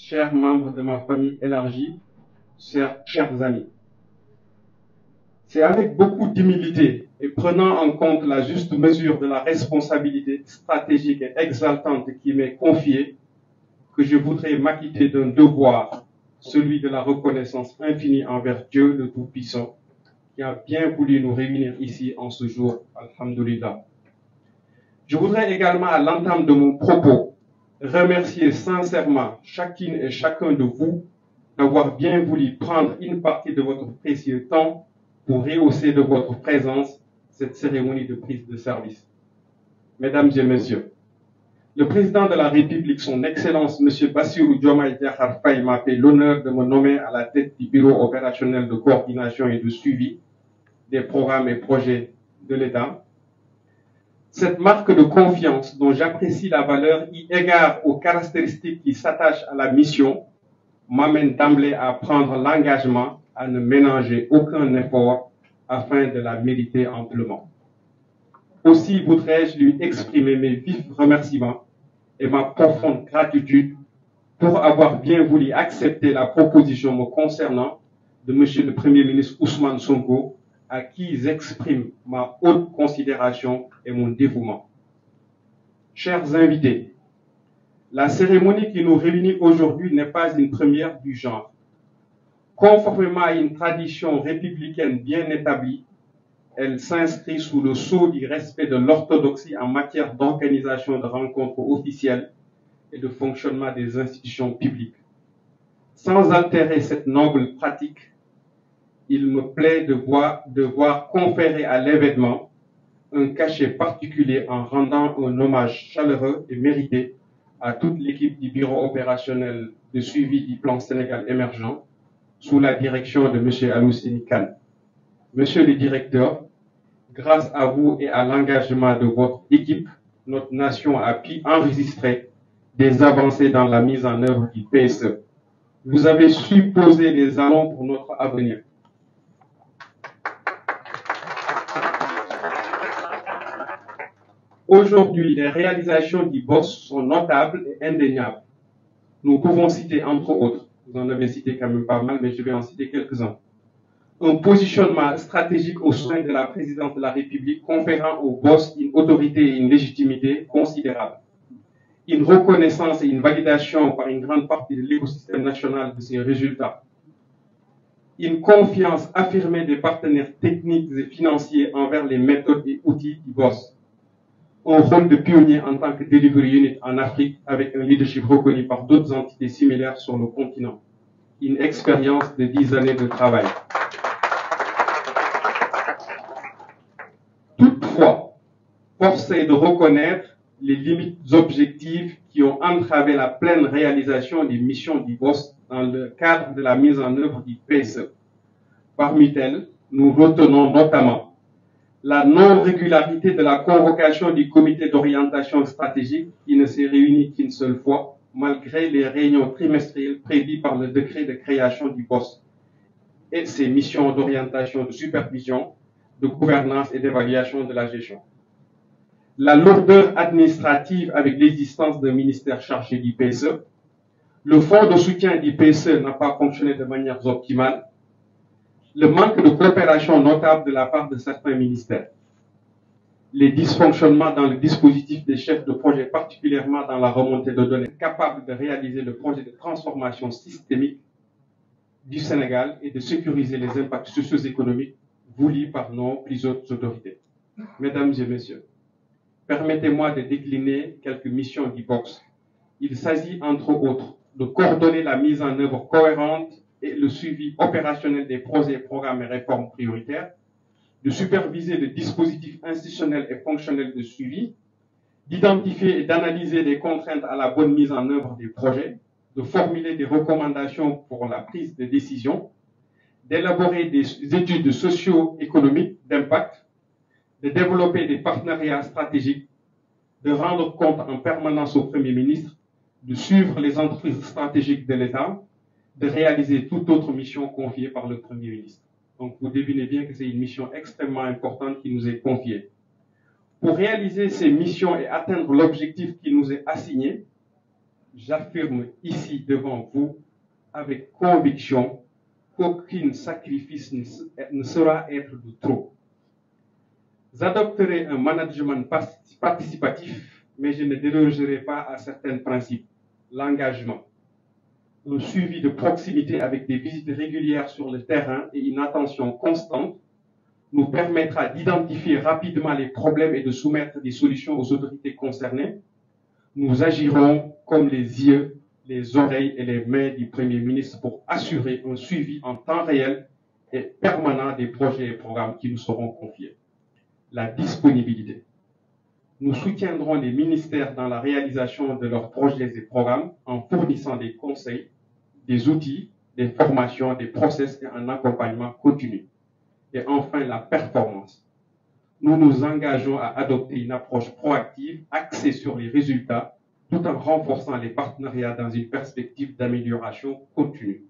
chers membres de ma famille élargie, chers amis. C'est avec beaucoup d'humilité et prenant en compte la juste mesure de la responsabilité stratégique et exaltante qui m'est confiée que je voudrais m'acquitter d'un devoir, celui de la reconnaissance infinie envers Dieu le Tout-Puissant, qui a bien voulu nous réunir ici en ce jour, alhamdoulilah. Je voudrais également, à l'entame de mon propos, remercier sincèrement chacune et chacun de vous d'avoir bien voulu prendre une partie de votre précieux temps pour rehausser de votre présence cette cérémonie de prise de service. Mesdames et messieurs, le président de la République, son Excellence, M. Bassirou Diomaye Diakhar Faye, m'a fait l'honneur de me nommer à la tête du bureau opérationnel de coordination et de suivi des programmes et projets de l'État. Cette marque de confiance dont j'apprécie la valeur eu égard aux caractéristiques qui s'attachent à la mission m'amène d'emblée à prendre l'engagement à ne ménager aucun effort afin de la mériter amplement. Aussi voudrais-je lui exprimer mes vifs remerciements et ma profonde gratitude pour avoir bien voulu accepter la proposition me concernant de M. le Premier ministre Ousmane Sonko, à qui j'exprime ma haute considération et mon dévouement. Chers invités, la cérémonie qui nous réunit aujourd'hui n'est pas une première du genre. Conformément à une tradition républicaine bien établie, elle s'inscrit sous le sceau du respect de l'orthodoxie en matière d'organisation de rencontres officielles et de fonctionnement des institutions publiques. Sans altérer cette noble pratique, il me plaît de voir conférer à l'événement un cachet particulier en rendant un hommage chaleureux et mérité à toute l'équipe du bureau opérationnel de suivi du plan Sénégal émergent sous la direction de M. Alousséni Kane. Monsieur le directeur, grâce à vous et à l'engagement de votre équipe, notre nation a pu enregistrer des avancées dans la mise en œuvre du PSE. Vous avez su poser les jalons pour notre avenir. Aujourd'hui, les réalisations du BOSS sont notables et indéniables. Nous pouvons citer entre autres, vous en avez cité quand même pas mal, mais je vais en citer quelques-uns. Un positionnement stratégique au sein de la présidence de la République conférant au BOSS une autorité et une légitimité considérables. Une reconnaissance et une validation par une grande partie de l'écosystème national de ces résultats. Une confiance affirmée des partenaires techniques et financiers envers les méthodes et outils du BOSS. Un rôle de pionnier en tant que delivery unit en Afrique avec un leadership reconnu par d'autres entités similaires sur le continent. Une expérience de 10 années de travail. Toutefois, force est de reconnaître les limites objectives qui ont entravé la pleine réalisation des missions du BOSS dans le cadre de la mise en œuvre du PSE. Parmi elles, nous retenons notamment la non-régularité de la convocation du comité d'orientation stratégique qui ne s'est réuni qu'une seule fois, malgré les réunions trimestrielles prévues par le décret de création du BOSS et ses missions d'orientation, de supervision, de gouvernance et d'évaluation de la gestion. La lourdeur administrative avec l'existence d'un ministère chargé du PSE, le fonds de soutien du PSE n'a pas fonctionné de manière optimale, le manque de coopération notable de la part de certains ministères, les dysfonctionnements dans le dispositif des chefs de projet, particulièrement dans la remontée de données, capables de réaliser le projet de transformation systémique du Sénégal et de sécuriser les impacts socio-économiques voulus par nos plus hautes autorités. Mesdames et messieurs, permettez-moi de décliner quelques missions du BOSS. Il s'agit, entre autres, de coordonner la mise en œuvre cohérente et le suivi opérationnel des projets, programmes et réformes prioritaires, de superviser le dispositif institutionnel et fonctionnel de suivi, d'identifier et d'analyser les contraintes à la bonne mise en œuvre des projets, de formuler des recommandations pour la prise de décision, d'élaborer des études socio-économiques d'impact, de développer des partenariats stratégiques, de rendre compte en permanence au Premier ministre, de suivre les entreprises stratégiques de l'État, de réaliser toute autre mission confiée par le Premier ministre. Donc vous devinez bien que c'est une mission extrêmement importante qui nous est confiée. Pour réaliser ces missions et atteindre l'objectif qui nous est assigné, j'affirme ici devant vous avec conviction qu'aucun sacrifice ne sera être de trop. J'adopterai un management participatif, mais je ne dérogerai pas à certains principes. L'engagement, le suivi de proximité avec des visites régulières sur le terrain et une attention constante nous permettra d'identifier rapidement les problèmes et de soumettre des solutions aux autorités concernées. Nous agirons comme les yeux, les oreilles et les mains du Premier ministre pour assurer un suivi en temps réel et permanent des projets et programmes qui nous seront confiés. La disponibilité. Nous soutiendrons les ministères dans la réalisation de leurs projets et programmes en fournissant des conseils, des outils, des formations, des process et un accompagnement continu. Et enfin, la performance. Nous nous engageons à adopter une approche proactive axée sur les résultats tout en renforçant les partenariats dans une perspective d'amélioration continue.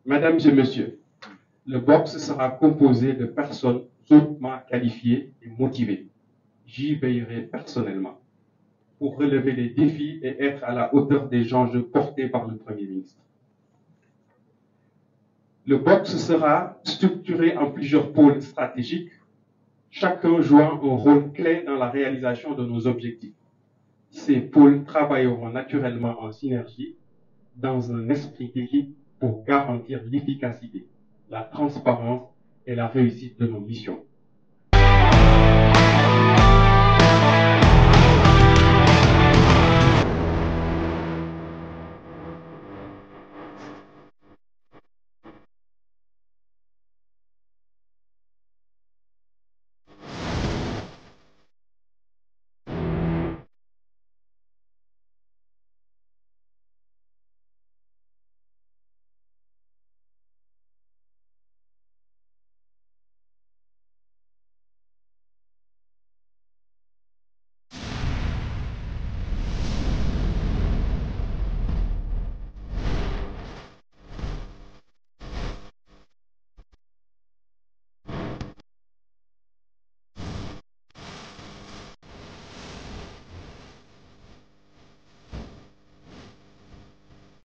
Mesdames et messieurs, le box sera composé de personnes hautement qualifiées et motivées. J'y veillerai personnellement pour relever les défis et être à la hauteur des enjeux portés par le Premier ministre. Le box sera structuré en plusieurs pôles stratégiques, chacun jouant un rôle clé dans la réalisation de nos objectifs. Ces pôles travailleront naturellement en synergie dans un esprit d'équipe pour garantir l'efficacité, la transparence et la réussite de nos missions.